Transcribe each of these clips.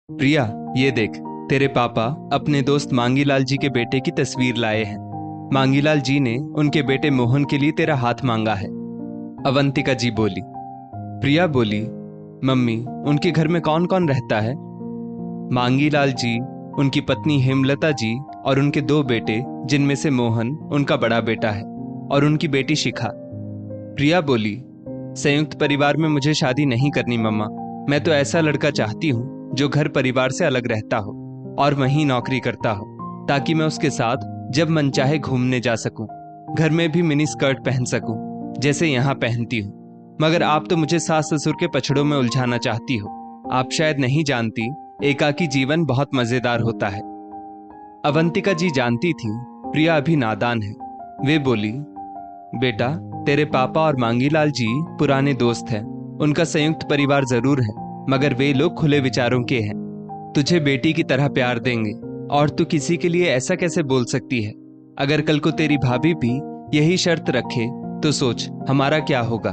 प्रिया, ये देख, तेरे पापा अपने दोस्त मांगीलाल जी के बेटे की तस्वीर लाए हैं। मांगीलाल जी ने उनके बेटे मोहन के लिए तेरा हाथ मांगा है। अवंतिका जी बोली। प्रिया बोली, मम्मी, उनके घर में कौन कौन रहता है? मांगीलाल जी, उनकी पत्नी हेमलता जी और उनके दो बेटे, जिनमें से मोहन उनका बड़ा बेटा है, और उनकी बेटी शिखा। प्रिया बोली, संयुक्त परिवार में मुझे शादी नहीं करनी मम्मा। मैं तो ऐसा लड़का चाहती हूँ जो घर परिवार से अलग रहता हो और वहीं नौकरी करता हो, ताकि मैं उसके साथ जब मन चाहे घूमने जा सकूं, घर में भी मिनी स्कर्ट पहन सकूं जैसे यहाँ पहनती हूँ। मगर आप तो मुझे सास ससुर के पछड़ों में उलझाना चाहती हो। आप शायद नहीं जानती, एकाकी जीवन बहुत मजेदार होता है। अवंतिका जी जानती थी प्रिया अभी नादान है। वे बोली, बेटा, तेरे पापा और मांगीलाल जी पुराने दोस्त हैं। उनका संयुक्त परिवार जरूर है, मगर वे लोग खुले विचारों के हैं। तुझे बेटी की तरह प्यार देंगे, और तू किसी के लिए ऐसा कैसे बोल सकती है? अगर कल को तेरी भाभी भी यही शर्त रखे तो सोच हमारा क्या होगा।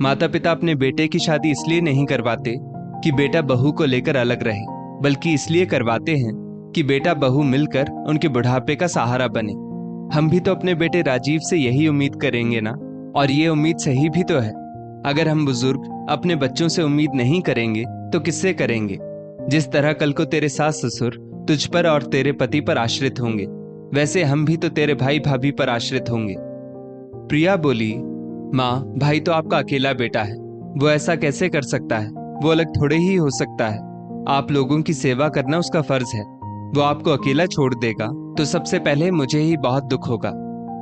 माता पिता अपने बेटे की शादी इसलिए नहीं करवाते कि बेटा बहू को लेकर अलग रहे, बल्कि इसलिए करवाते हैं कि बेटा बहू मिलकर उनके बुढ़ापे का सहारा बने। हम भी तो अपने बेटे राजीव से यही उम्मीद करेंगे ना, और ये उम्मीद सही भी तो है। अगर हम बुजुर्ग अपने बच्चों से उम्मीद नहीं करेंगे तो किससे करेंगे? जिस तरह कल को तेरे सास ससुर तुझ पर और तेरे पति पर आश्रित होंगे, वैसे हम भी तो तेरे भाई भाभी पर आश्रित होंगे। प्रिया बोली, माँ, भाई तो आपका अकेला बेटा है, वो ऐसा कैसे कर सकता है? वो अलग थोड़े ही हो सकता है। आप लोगों की सेवा करना उसका फर्ज है। वो आपको अकेला छोड़ देगा तो सबसे पहले मुझे ही बहुत दुख होगा।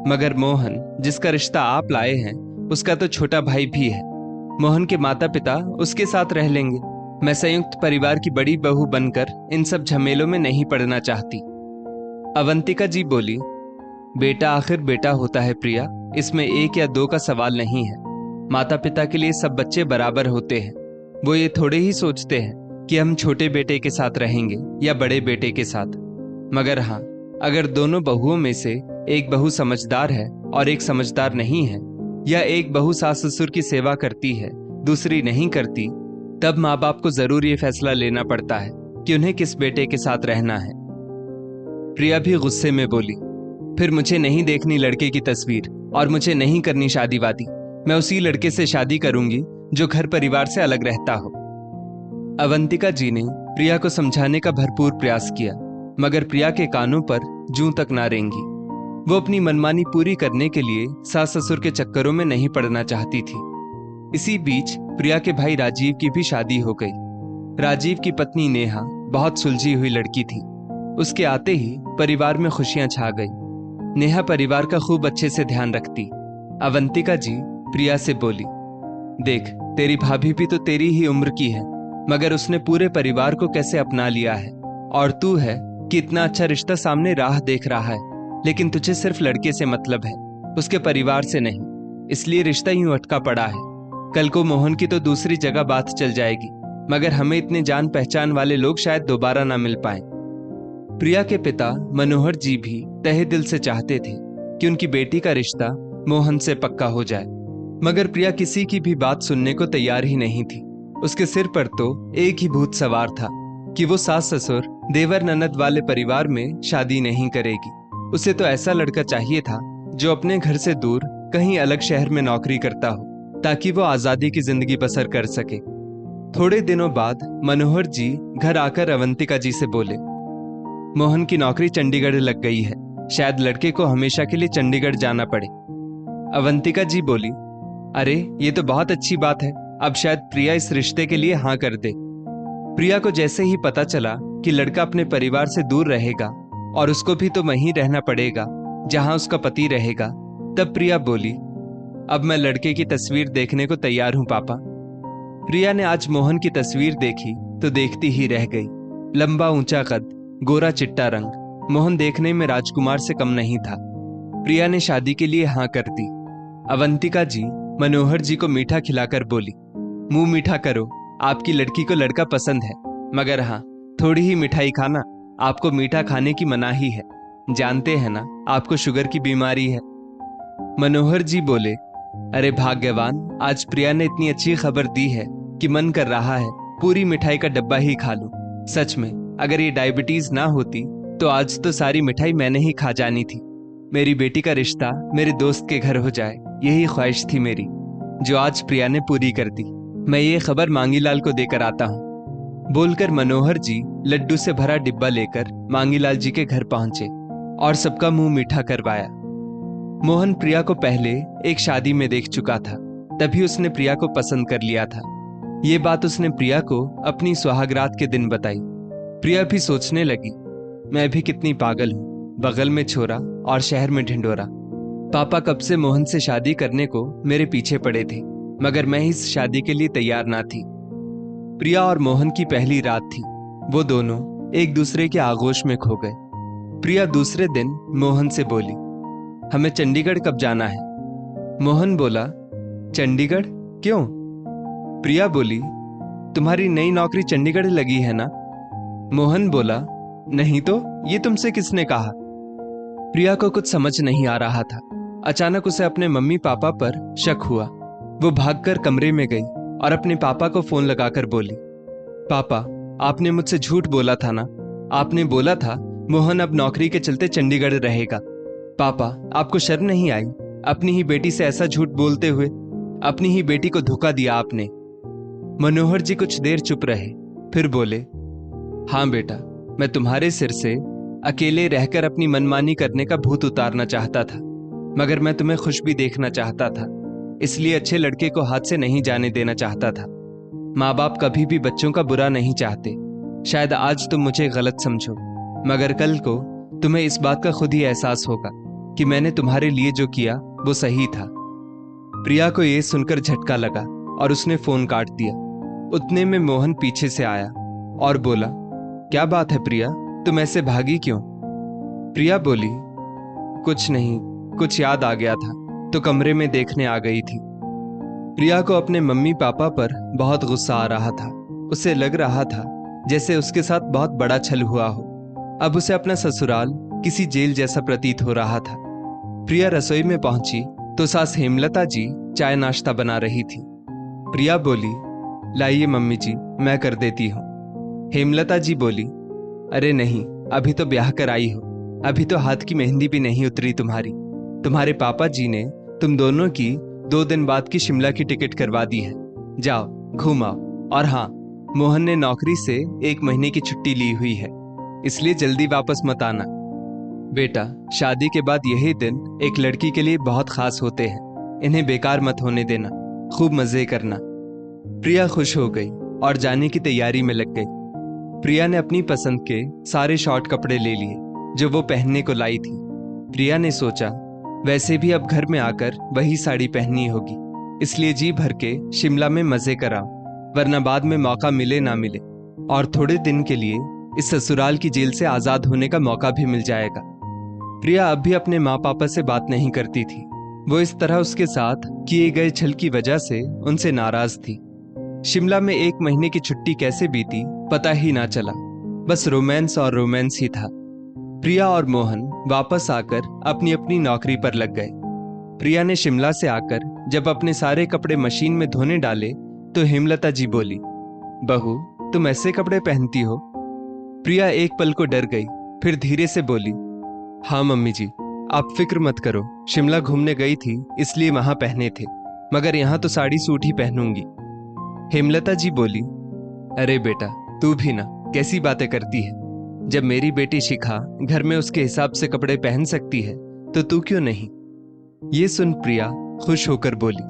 मगर मोहन, जिसका रिश्ता आप लाए हैं, उसका तो छोटा भाई भी है। मोहन के माता पिता उसके साथ रह लेंगे। मैं संयुक्त परिवार की बड़ी बहू बनकर इन सब झमेलों में नहीं पड़ना चाहती। अवंतिका जी बोली, बेटा आखिर बेटा होता है प्रिया, इसमें एक या दो का सवाल नहीं है। माता पिता के लिए सब बच्चे बराबर होते हैं। वो ये थोड़े ही सोचते हैं कि हम छोटे बेटे के साथ रहेंगे या बड़े बेटे के साथ। मगर हाँ, अगर दोनों बहुओं में से एक बहू समझदार है और एक समझदार नहीं है, या एक बहू सास ससुर की सेवा करती है, दूसरी नहीं करती, तब माँ बाप को जरूर ये फैसला लेना पड़ता है कि उन्हें किस बेटे के साथ रहना है। प्रिया भी गुस्से में बोली, फिर मुझे नहीं देखनी लड़के की तस्वीर, और मुझे नहीं करनी शादी वादी। मैं उसी लड़के से शादी करूंगी जो घर परिवार से अलग रहता हो। अवंतिका जी ने प्रिया को समझाने का भरपूर प्रयास किया, मगर प्रिया के कानों पर जूं तक ना रेंगी। वो अपनी मनमानी पूरी करने के लिए सास ससुर के चक्करों में नहीं पड़ना चाहती थी। इसी बीच प्रिया के भाई राजीव की भी शादी हो गई। राजीव की पत्नी नेहा बहुत सुलझी हुई लड़की थी। उसके आते ही परिवार में खुशियां छा गई। नेहा परिवार का खूब अच्छे से ध्यान रखती। अवंतिका जी प्रिया से बोली, देख, तेरी भाभी भी तो तेरी ही उम्र की है, मगर उसने पूरे परिवार को कैसे अपना लिया है। और तू है कि इतना अच्छा रिश्ता सामने राह देख रहा है, लेकिन तुझे सिर्फ लड़के से मतलब है, उसके परिवार से नहीं। इसलिए रिश्ता यूं अटका पड़ा है। कल को मोहन की तो दूसरी जगह बात चल जाएगी, मगर हमें इतने जान पहचान वाले लोग शायद दोबारा ना मिल पाए। प्रिया के पिता मनोहर जी भी तहे दिल से चाहते थे कि उनकी बेटी का रिश्ता मोहन से पक्का हो जाए, मगर प्रिया किसी की भी बात सुनने को तैयार ही नहीं थी। उसके सिर पर तो एक ही भूत सवार था कि वो सास ससुर देवर ननद वाले परिवार में शादी नहीं करेगी। उसे तो ऐसा लड़का चाहिए था जो अपने घर से दूर कहीं अलग शहर में नौकरी करता हो, ताकि वो आजादी की जिंदगी बसर कर सके। थोड़े दिनों बाद मनोहर जी घर आकर अवंतिका जी से बोले, मोहन की नौकरी चंडीगढ़ लग गई है, शायद लड़के को हमेशा के लिए चंडीगढ़ जाना पड़े। अवंतिका जी बोली, अरे ये तो बहुत अच्छी बात है, अब शायद प्रिया इस रिश्ते के लिए हाँ कर दे। प्रिया को जैसे ही पता चला कि लड़का अपने परिवार से दूर रहेगा और उसको भी तो वहीं रहना पड़ेगा जहां उसका पति रहेगा, तब प्रिया बोली, अब मैं लड़के की तस्वीर देखने को तैयार हूं पापा। प्रिया ने आज मोहन की तस्वीर देखी तो देखती ही रह गई। लंबा ऊंचा कद, गोरा चिट्टा रंग, मोहन देखने में राजकुमार से कम नहीं था। प्रिया ने शादी के लिए हाँ कर दी। अवंतिका जी मनोहर जी को मीठा खिलाकर बोली, मुंह मीठा करो, आपकी लड़की को लड़का पसंद है, मगर हाँ, थोड़ी ही मिठाई खाना, आपको मीठा खाने की मनाही है। जानते हैं ना, आपको शुगर की बीमारी है। मनोहर जी बोले, अरे भाग्यवान, आज प्रिया ने इतनी अच्छी खबर दी है कि मन कर रहा है पूरी मिठाई का डब्बा ही खा लूं। सच में अगर ये डायबिटीज ना होती तो आज तो सारी मिठाई मैंने ही खा जानी थी। मेरी बेटी का रिश्ता मेरे दोस्त के घर हो जाए, यही ख्वाहिश थी मेरी, जो आज प्रिया ने पूरी कर दी। मैं ये खबर मांगीलाल को देकर आता हूँ। बोलकर मनोहर जी लड्डू से भरा डिब्बा लेकर मांगीलाल जी के घर पहुंचे और सबका मुंह मीठा करवाया। मोहन प्रिया को पहले एक शादी में देख चुका था, तभी उसने प्रिया को पसंद कर लिया था। ये बात उसने प्रिया को अपनी सुहागरात के दिन बताई। प्रिया भी सोचने लगी, मैं भी कितनी पागल हूँ, बगल में छोरा और शहर में ढिंडोरा। पापा कब से मोहन से शादी करने को मेरे पीछे पड़े थे, मगर मैं इस शादी के लिए तैयार ना थी। प्रिया और मोहन की पहली रात थी। वो दोनों एक दूसरे के आगोश में खो गए। प्रिया दूसरे दिन मोहन से बोली, हमें चंडीगढ़ कब जाना है? मोहन बोला, चंडीगढ़ क्यों? प्रिया बोली, तुम्हारी नई नौकरी चंडीगढ़ लगी है ना? मोहन बोला, नहीं तो, ये तुमसे किसने कहा? प्रिया को कुछ समझ नहीं आ रहा था। अचानक उसे अपने मम्मी पापा पर शक हुआ। वो भागकर कमरे में गई और अपने पापा को फोन लगाकर बोली, पापा, आपने मुझसे झूठ बोला था ना? आपने बोला था मोहन अब नौकरी के चलते चंडीगढ़ रहेगा। पापा, आपको शर्म नहीं आई? अपनी ही बेटी से ऐसा झूठ बोलते हुए अपनी ही बेटी को धोखा दिया आपने। मनोहर जी कुछ देर चुप रहे, फिर बोले, हाँ बेटा, मैं तुम्हारे सिर से अकेले रहकर अपनी मनमानी करने का भूत उतारना चाहता था, मगर मैं तुम्हें खुश भी देखना चाहता था, इसलिए अच्छे लड़के को हाथ से नहीं जाने देना चाहता था। माँ बाप कभी भी बच्चों का बुरा नहीं चाहते। शायद आज तुम मुझे गलत समझो, मगर कल को तुम्हें इस बात का खुद ही एहसास होगा कि मैंने तुम्हारे लिए जो किया वो सही था। प्रिया को यह सुनकर झटका लगा और उसने फोन काट दिया। उतने में मोहन पीछे से आया और बोला, क्या बात है प्रिया, तुम ऐसे भागी क्यों? प्रिया बोली, कुछ नहीं, कुछ याद आ गया था तो कमरे में देखने आ गई थी। प्रिया को अपने मम्मी पापा पर बहुत गुस्सा आ रहा था। उसे लग रहा था जैसे उसके साथ बहुत बड़ा छल हुआ हो। अब उसे अपना ससुराल किसी जेल जैसा प्रतीत हो रहा था। प्रिया रसोई में पहुंची तो सास हेमलता जी चाय नाश्ता बना रही थी। प्रिया बोली, लाइए मम्मी जी, मैं कर देती हूँ। हेमलता जी बोली, अरे नहीं, अभी तो ब्याह कर आई हो, अभी तो हाथ की मेहंदी भी नहीं उतरी तुम्हारी। तुम्हारे पापा जी ने तुम दोनों की 2 दिन बाद की शिमला की टिकट करवा दी है। जाओ घूम आओ। और हाँ, मोहन ने नौकरी से 1 महीने की छुट्टी ली हुई है, इसलिए जल्दी वापस मत आना। बेटा, शादी के बाद यही दिन एक लड़की के लिए बहुत खास होते हैं, इन्हें बेकार मत होने देना, खूब मजे करना। प्रिया खुश हो गई और जाने की तैयारी में लग गई। प्रिया ने अपनी पसंद के सारे शॉर्ट कपड़े ले लिए जो वो पहनने को लाई थी। प्रिया ने सोचा, वैसे भी अब घर में आकर वही साड़ी पहननी होगी, इसलिए जी भर के शिमला में मजे कराओ, वरना बाद में मौका मिले ना मिले और थोड़े दिन के लिए इस ससुराल की जेल से आजाद होने का मौका भी मिल जाएगा। प्रिया अब भी अपने माँ पापा से बात नहीं करती थी। वो इस तरह उसके साथ किए गए छल की वजह से उनसे नाराज थी। शिमला में 1 महीने की छुट्टी कैसे बीती पता ही ना चला, बस रोमांस और रोमांस ही था। प्रिया और मोहन वापस आकर अपनी अपनी नौकरी पर लग गए। प्रिया ने शिमला से आकर जब अपने सारे कपड़े मशीन में धोने डाले तो हेमलता जी बोली, बहू, तुम ऐसे कपड़े पहनती हो? प्रिया एक पल को डर गई, फिर धीरे से बोली, हाँ मम्मी जी, आप फिक्र मत करो, शिमला घूमने गई थी इसलिए वहां पहने थे, मगर यहाँ तो साड़ी सूट ही पहनूंगी। हेमलता जी बोली, अरे बेटा, तू भी ना कैसी बातें करती है। जब मेरी बेटी शिखा घर में उसके हिसाब से कपड़े पहन सकती है तो तू क्यों नहीं? ये सुन प्रिया खुश होकर बोली,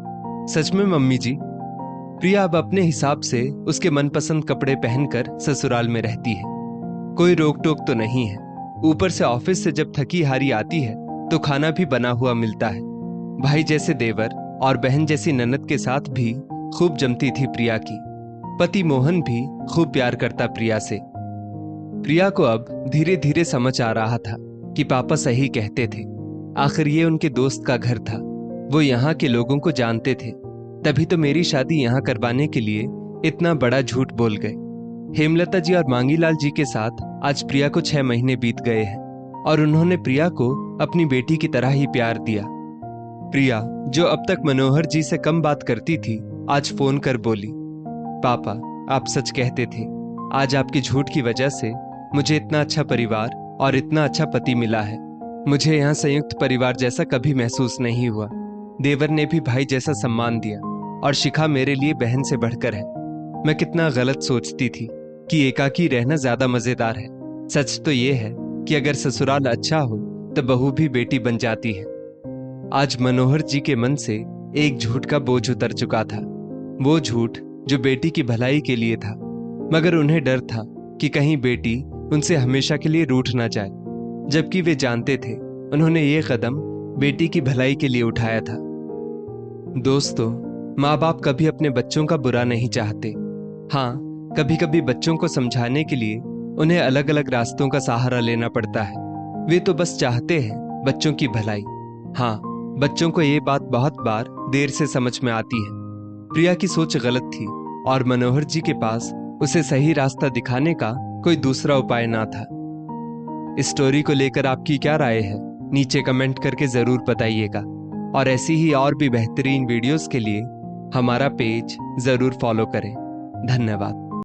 सच में मम्मी जी? प्रिया अब अपने हिसाब से उसके मनपसंद कपड़े पहनकर ससुराल में रहती है। कोई रोक टोक तो नहीं है। ऊपर से ऑफिस से जब थकी हारी आती है तो खाना भी बना हुआ मिलता है। भाई जैसे देवर और बहन जैसी ननद के साथ भी खूब जमती थी प्रिया की। पति मोहन भी खूब प्यार करता प्रिया से। प्रिया को अब धीरे धीरे समझ आ रहा था कि पापा सही कहते थे। आखिर ये उनके दोस्त का घर था, वो यहाँ के लोगों को जानते थे, तभी तो मेरी शादी यहाँ करवाने के लिए इतना बड़ा झूठ बोल गए। हेमलता जी और मांगीलाल जी के साथ आज प्रिया को 6 महीने बीत गए हैं और उन्होंने प्रिया को अपनी बेटी की तरह ही प्यार दिया। प्रिया, जो अब तक मनोहर जी से कम बात करती थी, आज फोन कर बोली, पापा, आप सच कहते थे, आज आपकी झूठ की वजह से मुझे इतना अच्छा परिवार और इतना अच्छा पति मिला है। मुझे यहाँ संयुक्त परिवार जैसा कभी महसूस नहीं हुआ। देवर ने भी भाई जैसा सम्मान दिया और शिखा मेरे लिए बहन से बढ़कर है। मैं कितना गलत सोचती थी कि एकाकी रहना ज्यादा मजेदार है। सच तो ये है कि अगर ससुराल अच्छा हो तो बहू भी बेटी बन जाती है। आज मनोहर जी के मन से एक झूठ का बोझ उतर चुका था। वो झूठ जो बेटी की भलाई के लिए था, मगर उन्हें डर था कि कहीं बेटी उनसे हमेशा के लिए रूठ ना जाए, जबकि वे जानते थे उन्होंने ये कदम बेटी की भलाई के लिए उठाया था। दोस्तों, माँ बाप कभी अपने बच्चों का बुरा नहीं चाहते। हाँ, कभी कभी बच्चों को समझाने के लिए उन्हें अलग अलग रास्तों का सहारा लेना पड़ता है। वे तो बस चाहते हैं बच्चों की भलाई। हाँ, बच्चों को ये बात बहुत बार देर से समझ में आती है। प्रिया की सोच गलत थी और मनोहर जी के पास उसे सही रास्ता दिखाने का कोई दूसरा उपाय ना था। इस स्टोरी को लेकर आपकी क्या राय है, नीचे कमेंट करके जरूर बताइएगा। और ऐसी ही और भी बेहतरीन वीडियोस के लिए हमारा पेज जरूर फॉलो करें। धन्यवाद।